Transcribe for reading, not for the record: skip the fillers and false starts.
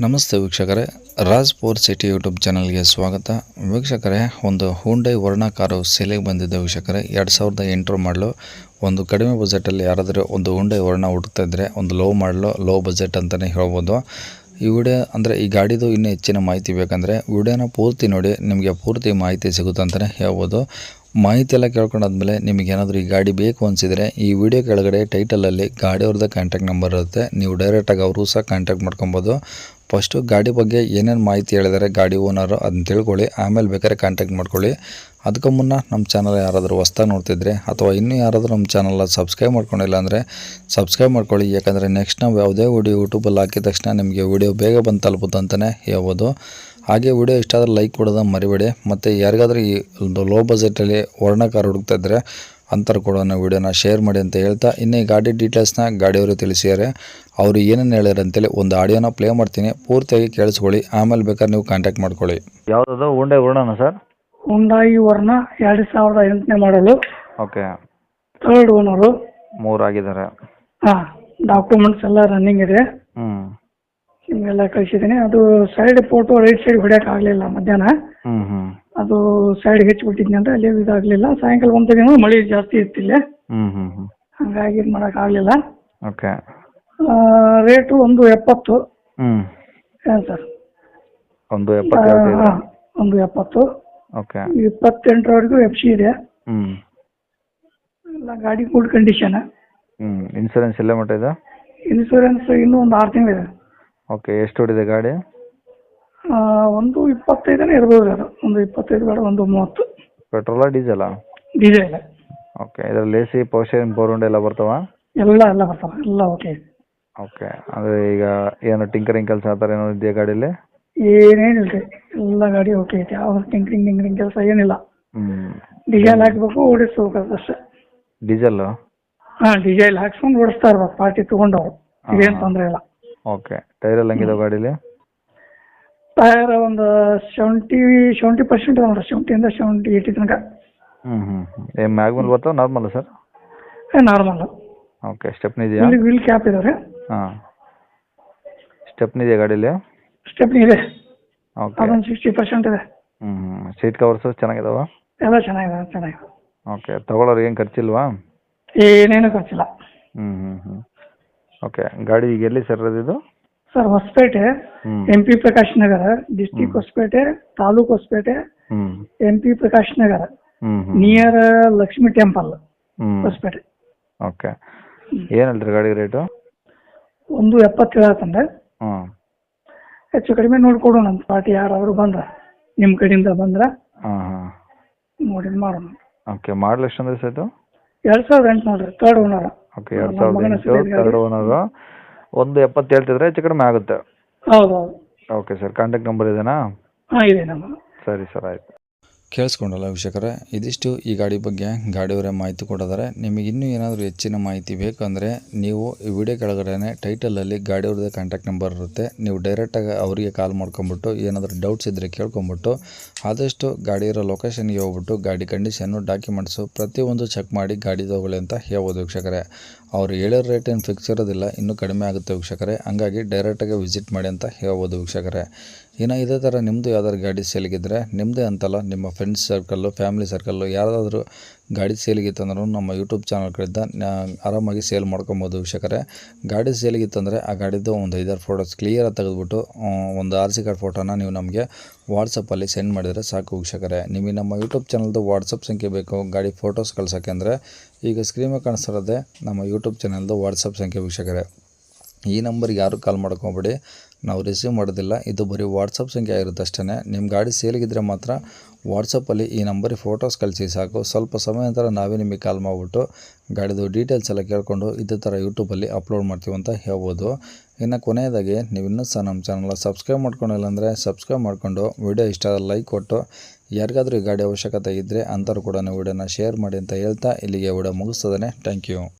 ನಮಸ್ತೆ ವೀಕ್ಷಕರೇ, Raj four city YouTube ಚಾನಲ್ಗೆ ಸ್ವಾಗತ. ವೀಕ್ಷಕರೇ, ಒಂದು ಹ್ಯುಂಡೈ ವರ್ನಾ ಕಾರು ಸೇಲಿಗೆ ಬಂದಿದೆ ವೀಕ್ಷಕರೇ. 2008 ಮಾಡಲು ಒಂದು ಕಡಿಮೆ ಬಜೆಟಲ್ಲಿ ಯಾರಾದರೂ ಒಂದು ಹ್ಯುಂಡೈ ವರ್ನಾ ಹುಡುಕ್ತಾ ಇದ್ದರೆ ಒಂದು ಲೋ ಮಾಡಲು ಲೋ ಬಜೆಟ್ ಅಂತಲೇ ಹೇಳ್ಬೋದು. ಈ ವಿಡಿಯೋ ಅಂದರೆ ಈ ಗಾಡಿದು ಇನ್ನೂ ಹೆಚ್ಚಿನ ಮಾಹಿತಿ ಬೇಕಂದರೆ ವಿಡಿಯೋನ ಪೂರ್ತಿ ನೋಡಿ, ನಿಮಗೆ ಪೂರ್ತಿ ಮಾಹಿತಿ ಸಿಗುತ್ತೆ ಅಂತಲೇ ಹೇಳ್ಬೋದು. ಮಾಹಿತಿ ಎಲ್ಲ ಕೇಳ್ಕೊಂಡಾದ್ಮೇಲೆ ನಿಮಗೆ ಏನಾದರೂ ಈ ಗಾಡಿ ಬೇಕು ಅನಿಸಿದರೆ ಈ ವಿಡಿಯೋ ಕೆಳಗಡೆ ಟೈಟಲಲ್ಲಿ ಗಾಡಿಯವ್ರದ್ದು ಕಾಂಟ್ಯಾಕ್ಟ್ ನಂಬರ್ ಇರುತ್ತೆ. ನೀವು ಡೈರೆಕ್ಟಾಗಿ ಅವರು ಸಹ ಕಾಂಟ್ಯಾಕ್ಟ್ ಮಾಡ್ಕೊಬೋದು. ಫಸ್ಟು ಗಾಡಿ ಬಗ್ಗೆ ಏನೇನು ಮಾಹಿತಿ ಹೇಳಿದರೆ ಗಾಡಿ ಓನರು ಅದನ್ನ ತಿಳ್ಕೊಳ್ಳಿ, ಆಮೇಲೆ ಬೇಕಾದ್ರೆ ಕಾಂಟ್ಯಾಕ್ಟ್ ಮಾಡ್ಕೊಳ್ಳಿ. ಅದಕ್ಕೂ ಮುನ್ನ ನಮ್ಮ ಚಾನಲ್ ಯಾರಾದರೂ ಹೊಸ್ದಾಗಿ ನೋಡ್ತಿದ್ರೆ ಅಥವಾ ಇನ್ನೂ ಯಾರಾದರೂ ನಮ್ಮ ಚಾನಲ್ನ ಸಬ್ಸ್ಕ್ರೈಬ್ ಮಾಡ್ಕೊಂಡಿಲ್ಲ ಅಂದರೆ ಸಬ್ಸ್ಕ್ರೈಬ್ ಮಾಡ್ಕೊಳ್ಳಿ. ಯಾಕಂದರೆ ನೆಕ್ಸ್ಟ್ ನಾವು ಯಾವುದೇ ವಿಡಿಯೋ ಯೂಟ್ಯೂಬಲ್ಲಿ ಹಾಕಿದ ತಕ್ಷಣ ನಿಮಗೆ ವಿಡಿಯೋ ಬೇಗ ಬಂದು ತಲುಪುತ್ತೆ ಅಂತಲೇ ಹೇಳ್ಬೋದು. ಹಾಗೆ ವಿಡಿಯೋ ಇಷ್ಟ ಆದರೆ ಲೈಕ್ ಕೊಡೋದನ್ನು ಮರಿಬೇಡಿ. ಮತ್ತು ಯಾರಿಗಾದ್ರೂ ಈ ಒಂದು ಲೋ ಬಜೆಟಲ್ಲಿ ವರ್ನಾ ಕಾರ್ ಹುಡುಕ್ತಾ ಇದ್ದರೆ ಅಂಥವ್ರು ಕೂಡ ವಿಡಿಯೋನ ಶೇರ್ ಮಾಡಿ ಅಂತ ಹೇಳ್ತಾ, ಇನ್ನು ಈ ಗಾಡಿ ಡೀಟೇಲ್ಸ್ನ ಗಾಡಿಯವರು ತಿಳಿಸಿದ್ದಾರೆ. ಅವರು ಏನೇನು ಹೇಳ್ಯಾರ ಅಂತೇಳಿ ಒಂದು ಆಡಿಯೋನ ಪ್ಲೇ ಮಾಡ್ತೀನಿ, ಪೂರ್ತಿಯಾಗಿ ಕೇಳಿಸ್ಕೊಳ್ಳಿ. ಆಮೇಲೆ ಬೇಕಾದ್ರೆ ನೀವು ಕಾಂಟ್ಯಾಕ್ಟ್ ಮಾಡ್ಕೊಳ್ಳಿ. ಯಾವುದದು ಹ್ಯುಂಡೈ ವರ್ನಾನ ಸರ್? ಹುಂಡಾಯಿ ವರ್ನಾ 2008ನೇ ಮಾಡಲು. Okay, third owner. 3 ಆಗಿದ್ದಾರೆ. ಹಾಂ, ಡಾಕ್ಯುಮೆಂಟ್ಸ್ ಎಲ್ಲ ರನ್ನಿಂಗ್ ಇದೆ. ನಿಮಗೆಲ್ಲ ಕಳಿಸಿದ್ದೀನಿ. ಅದು ಸೈಡ್ ಫೋಟೋ ರೈಟ್ ಸೈಡ್ ಹೊಡ್ಯೋಕ್ಕಾಗಲಿಲ್ಲ ಮಧ್ಯಾಹ್ನ. ಅದು ಸೈಡ್ ಹೆಚ್ಚಿಬಿಟ್ಟಿದ್ನಿ ಅಂತ ಅಲ್ಲಿ ಇದಾಗಲಿಲ್ಲ. ಸಾಯಂಕಾಲ ಬಂದಾಗ ಮಳೆ ಜಾಸ್ತಿ ಇತ್ತಿಲ್ಲ, ಹಾಗಾಗಿ ಇದು ಮಾಡೋಕ್ಕಾಗಲಿಲ್ಲ. Okay, rate 170. ಏನು ಸರ್? 170. ಹಾಂ, 170. ಓಕೆ, 28ರವರೆಗೂ FC ಇದೆ. ಎಲ್ಲ ಗಾಡಿ ಗುಡ್ ಕಂಡೀಷನ್. ಇನ್ಸೂರೆನ್ಸ್ ಎಲ್ಲ ಮಟ್ಟ ಇದೆ? ಇನ್ಸೂರೆನ್ಸ್ ಇನ್ನೂ ಒಂದು 6 ತಿಂಗಳಿದೆ. ಓಕೆ, ಎಷ್ಟು ಹೊಡಿದೆ ಗಾಡಿ? 125 ಇರ್ಬೋದು. ಅದು 125 ಬೇಡ, 130. ಪೆಟ್ರೋಲಾ ಡೀಸೆಲಾ? ಡೀಸೆಲ್. ಓಕೆ, ಇದರಲ್ಲಿ AC ಪೋರ್ಷನ್ ಬೋರ್ಡ್ ಎಲ್ಲ ಬರ್ತಾವ? ಎಲ್ಲ ಬರ್ತಾವೆ, ಎಲ್ಲ ಓಕೆ. ಓಕೆ, ಅಂದರೆ ಈಗ ಏನು ಟಿಂಕರಿಂಗ್ ಕೆಲಸ ಆ ಥರ ಏನೋ ಇದೆಯಾ ಗಾಡೀಲಿ? ಏನೇನಿಲ್ಲ ರೀ, ಎಲ್ಲ ಗಾಡಿ ಓಕೆ ಐತೆ. ಯಾವ ಟಿಂಕ್ರಿಂಗ್ ಕೆಲಸ ಏನಿಲ್ಲ. ಡೀಸೆಲ್ ಹಾಕ್ಬೇಕು, ಓಡಿಸ್ಬೇಕು ಅಷ್ಟೇ. ಡೀಸೆಲ್ಲು? ಹಾಂ, ಡೀಸೆಲ್ ಹಾಕ್ಸ್ಕೊಂಡು ಓಡಿಸ್ತಾ ಇರ್ಬೇಕು ಪಾರ್ಟಿ ತೊಗೊಂಡವ್ರು. ಇದೇನು ತೊಂದರೆ ಇಲ್ಲ. ಓಕೆ, ಟೈರ್ ಎಲ್ಲ ಹೆಂಗಿದಾವೆ ಗಾಡೀಲಿ? ಟೈರ್ ಒಂದು 70% ಇದೆ ನೋಡ್ರಿ. 70ಇಂದ 80 ತನಕ. ಏನು ಮ್ಯಾಗ್ಮಲ್ ಬರ್ತಾವೆ normal sir? Normal. Okay, stepney ಇದೆಯಾ? ವೀಲ್ ಕ್ಯಾಪ್ ಇದಾವೆ. ಹಾಂ, ಸ್ಟೆಪ್ನಿ ಇದೆಯಾ ಗಾಡೀಲಿ? ಸ್ಟೆಪ್ನಿ ಇದೆ. ಓಕೆ, ಅದೊಂದು 60% ಇದೆ. ಸೀಟ್ ಕವರ್ಸು ಚೆನ್ನಾಗಿದಾವ? ಎಲ್ಲ ಚೆನ್ನಾಗಿದೆ. ಓಕೆ, ತಗೊಳ್ಳೋರು ಏನು ಖರ್ಚಿಲ್ವಾ? ಏನೇನು ಖರ್ಚಿಲ್ಲ. ಓಕೆ, ಗಾಡಿ ಈಗ ಎಲ್ಲಿ ಸರ್ ಇದು? Sir, Hosapete, MP Prakash Nagar, district Hosapete, taluk Hosapete, MP Prakash Nagar, near Lakshmi temple, Hosapete. Okay, ಏನು ಹೇಳ್ತೀರಿ ಗಾಡಿ ರೇಟು? 170 ಹೇಳ್ತಂದ್ರೆ ಹೆಚ್ಚು ಕಡಿಮೆ ನೋಡ್ಕೊಡೋಣ ಅಂತ. ಪಾರ್ಟಿ ಯಾರಾದರೂ ಬಂದ್ರೆ, ನಿಮ್ಮ ಕಡೆಯಿಂದ ಬಂದ್ರೆ ನೋಡಿ ಮಾಡೋಣ. ಓಕೆ, ಮಾಡಲ್ ಎಷ್ಟು ಅಂದ್ರೆ ಸರ್ ಇದು? 2008 ನೋಡ್ರಿ, third owner. Okay, 2008 third owner. 170 ಹೇಳ್ತಿದ್ರೆ ಹೆಚ್ಚು ಕಡಿಮೆ ಆಗುತ್ತೆ. ಹೌದು. ಓಕೆ ಸರ್, ಕಾಂಟ್ಯಾಕ್ಟ್ ನಂಬರ್ ಇದೆನಾ? ಹಾಂ, ಇದೆ ನಂಬರ್. ಸರಿ ಸರ್, ಆಯಿತು. ಕೇಳಿಸ್ಕೊಂಡಲ್ಲ ವೀಕ್ಷಕರೇ, ಇದಿಷ್ಟು ಈ ಗಾಡಿ ಬಗ್ಗೆ ಗಾಡಿಯವರೇ ಮಾಹಿತಿ ಕೊಟ್ಟಿದ್ದಾರೆ. ನಿಮಗೆ ಇನ್ನೂ ಏನಾದರೂ ಹೆಚ್ಚಿನ ಮಾಹಿತಿ ಬೇಕಂದರೆ ನೀವು ಈ ವಿಡಿಯೋ ಕೆಳಗಡೆ ಟೈಟಲಲ್ಲಿ ಗಾಡಿಯವ್ರದ್ದೇ ಕಾಂಟ್ಯಾಕ್ಟ್ ನಂಬರ್ ಇರುತ್ತೆ. ನೀವು ಡೈರೆಕ್ಟಾಗಿ ಅವರಿಗೆ ಕಾಲ್ ಮಾಡ್ಕೊಂಬಿಟ್ಟು ಏನಾದರೂ ಡೌಟ್ಸ್ ಇದ್ದರೆ ಕೇಳ್ಕೊಂಬಿಟ್ಟು ಆದಷ್ಟು ಗಾಡಿಯಿರೋ ಲೊಕೇಶನ್ಗೆ ಹೋಗ್ಬಿಟ್ಟು ಗಾಡಿ ಕಂಡೀಷನ್ನು, ಡಾಕ್ಯುಮೆಂಟ್ಸು ಪ್ರತಿಯೊಂದು ಚೆಕ್ ಮಾಡಿ ಗಾಡಿ ತೊಗೊಳ್ಳಿ ಅಂತ ಹೇಳ್ಬೋದು ವೀಕ್ಷಕರೇ. ಅವ್ರು ಹೇಳಿರೋ ರೇಟ್ ಏನು ಫಿಕ್ಸ್ ಇರೋದಿಲ್ಲ, ಇನ್ನೂ ಕಡಿಮೆ ಆಗುತ್ತೆ ವೀಕ್ಷಕರೇ. ಹಂಗಾಗಿ ಡೈರೆಕ್ಟಾಗಿ ವಿಸಿಟ್ ಮಾಡಿ ಅಂತ ಹೇಳ್ಬೋದು ವೀಕ್ಷಕರೇ. ಇನ್ನು ಇದೇ ಥರ ನಿಮ್ಮದು ಯಾವ್ದಾದ್ರು ಗಾಡಿ ಸೇಲಿಗಿದ್ರೆ, ನಿಮ್ಮದೇ ಅಂತಲ್ಲ ನಿಮ್ಮ ಫ್ರೆಂಡ್ಸ್ ಸರ್ಕಲ್ಲು, ಫ್ಯಾಮಿಲಿ ಸರ್ಕಲ್ಲು ಯಾರಾದರೂ ಗಾಡಿ ಸೇಲಿಗಿತ್ತಂದ್ರೂ ನಮ್ಮ ಯೂಟ್ಯೂಬ್ ಚಾನಲ್ ಕಡೆಯಿಂದ ಆರಾಮಾಗಿ ಸೇಲ್ ಮಾಡ್ಕೊಬೋದು ವೀಕ್ಷಕರೇ. ಗಾಡಿ ಸೇಲಿಗಿತ್ತಂದರೆ ಆ ಗಾಡಿದು ಒಂದು 5-6 ಫೋಟೋಸ್ ಕ್ಲಿಯರಾಗಿ ತೆಗೆದುಬಿಟ್ಟು ಒಂದು RC ಕಾರ್ಡ್ ಫೋಟೋನ ನೀವು ನಮಗೆ ವಾಟ್ಸಪ್ಪಲ್ಲಿ ಸೆಂಡ್ ಮಾಡಿದರೆ ಸಾಕು ವೀಕ್ಷಕರೇ. ನಿಮಗೆ ನಮ್ಮ ಯೂಟ್ಯೂಬ್ ಚಾನಲ್ದು ವಾಟ್ಸಪ್ ಸಂಖ್ಯೆ ಬೇಕು ಗಾಡಿ ಫೋಟೋಸ್ ಕಳ್ಸೋಕ್ಕೆ ಅಂದರೆ, ಈಗ ಸ್ಕ್ರೀನ್ ಮೇಲೆ ಕಾಣಿಸ್ತಿರೋದೇ ನಮ್ಮ ಯೂಟ್ಯೂಬ್ ಚಾನಲ್ದು ವಾಟ್ಸಪ್ ಸಂಖ್ಯೆ ವೀಕ್ಷಕರೇ. ಈ ನಂಬರ್ಗೆ ಯಾರು ಕಾಲ್ ಮಾಡ್ಕೊಬೇಡಿ, ನಾವು ರಿಸೀವ್ ಮಾಡೋದಿಲ್ಲ. ಇದು ಬರೀ ವಾಟ್ಸಪ್ ಸಂಖ್ಯೆ ಆಗಿರುತ್ತೆ ಅಷ್ಟೇ. ನಿಮ್ಮ ಗಾಡಿ ಸೇಲಿಗಿದ್ರೆ ಮಾತ್ರ ವಾಟ್ಸಪ್ಪಲ್ಲಿ ಈ ನಂಬರಿಗೆ ಫೋಟೋಸ್ ಕಳಿಸಿ ಸಾಕು. ಸ್ವಲ್ಪ ಸಮಯ ನಂತರ ನಾವೇ ನಿಮಗೆ ಕಾಲ್ ಮಾಡಿಬಿಟ್ಟು ಗಾಡಿದು ಡೀಟೇಲ್ಸ್ ಎಲ್ಲ ಕೇಳಿಕೊಂಡು ಇದೇ ಥರ ಯೂಟ್ಯೂಬಲ್ಲಿ ಅಪ್ಲೋಡ್ ಮಾಡ್ತೀವಿ ಅಂತ ಹೇಳ್ಬೋದು. ಇನ್ನು ಕೊನೆಯದಾಗಿ ನೀವು ಇನ್ನೂ ಸಹ ನಮ್ಮ ಚಾನಲ್ನ ಸಬ್ಸ್ಕ್ರೈಬ್ ಮಾಡ್ಕೊಂಡಿಲ್ಲ ಅಂದರೆ ಸಬ್ಸ್ಕ್ರೈಬ್ ಮಾಡಿಕೊಂಡು ವಿಡಿಯೋ ಇಷ್ಟ ಲೈಕ್ ಕೊಟ್ಟು, ಯಾರಿಗಾದರೂ ಈ ಗಾಡಿ ಅವಶ್ಯಕತೆ ಇದ್ದರೆ ಅಂಥವ್ರು ಕೂಡ ವಿಡಿಯೋನ ಶೇರ್ ಮಾಡಿ ಅಂತ ಹೇಳ್ತಾ ಇಲ್ಲಿಗೆ ವಿಡಿಯೋ ಮುಗಿಸ್ತದೆ. Thank you.